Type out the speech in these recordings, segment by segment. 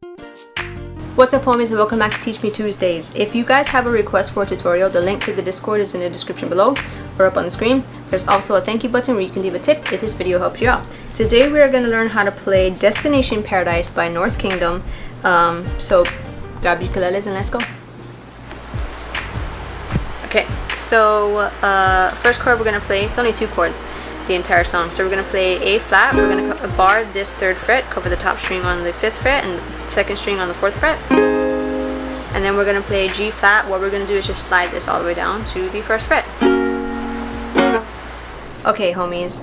What's up, homies, and welcome back to Teach Me Tuesdays. If you guys have a request for a tutorial, the link to the Discord is in the description below or up on the screen. There's also a thank you button where you can leave a tip if this video helps you out. Today we are going to learn how to play Destination Paradise by North Kingdom. So grab your ukuleles and let's go. Okay, so first chord we're going to play, it's only 2 chords the entire song. So we're going to play A flat, we're going to bar this 3rd fret, cover the top string on the 5th fret and 2nd string on the 4th fret. And then we're going to play G flat. What we're going to do is just slide this all the way down to the 1st fret. Okay, homies,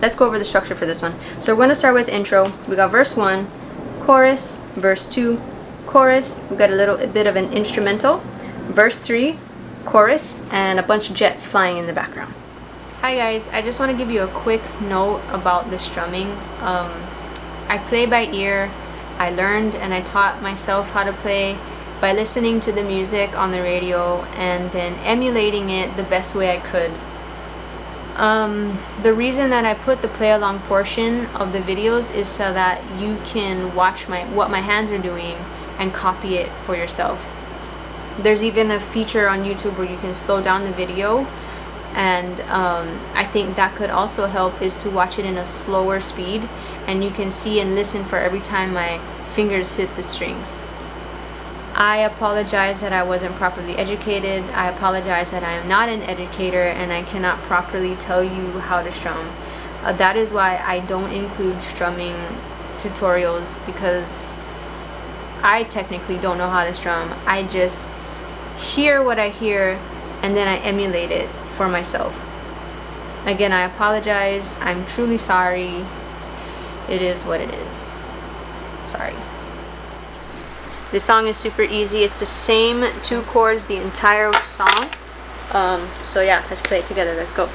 let's go over the structure for this one. So we're going to start with intro. We got verse 1, chorus, verse 2, chorus. We got a little bit of an instrumental, verse 3, chorus, and a bunch of jets flying in the background. Hi guys, I just want to give you a quick note about the strumming. I play by ear. I learned and I taught myself how to play by listening to the music on the radio and then emulating it the best way I could. The reason that I put the play along portion of the videos is so that you can watch what my hands are doing and copy it for yourself. There's even a feature on YouTube where you can slow down the video, and I think that could also help, is to watch it in a slower speed and you can see and listen for every time my fingers hit the strings. I apologize that I wasn't properly educated. I apologize that I am not an educator and I cannot properly tell you how to strum. That is why I don't include strumming tutorials, because I technically don't know how to strum. I just hear what I hear and then I emulate it for myself. Again, I apologize. I'm truly sorry. It is what it is. Sorry. This song is super easy. It's the same 2 chords the entire song. So yeah, let's play it together. Let's go.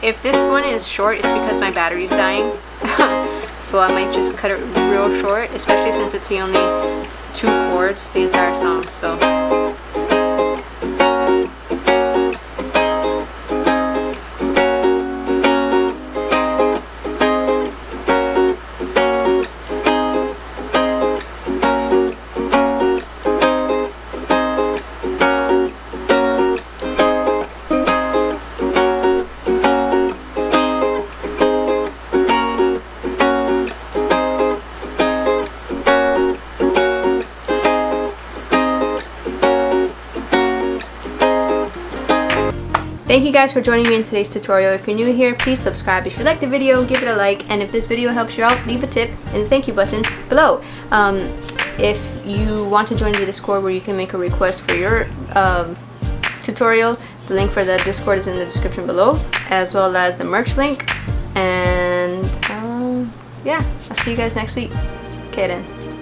If this one is short, it's because my battery's dying. So I might just cut it real short, especially since it's the only 2 chords the entire song. So thank you guys for joining me in today's tutorial. If you're new here, please subscribe. If you like the video, give it a like. And if this video helps you out, leave a tip in the thank you button below. If you want to join the Discord where you can make a request for your tutorial, the link for the Discord is in the description below, as well as the merch link. And yeah, I'll see you guys next week. Okay then.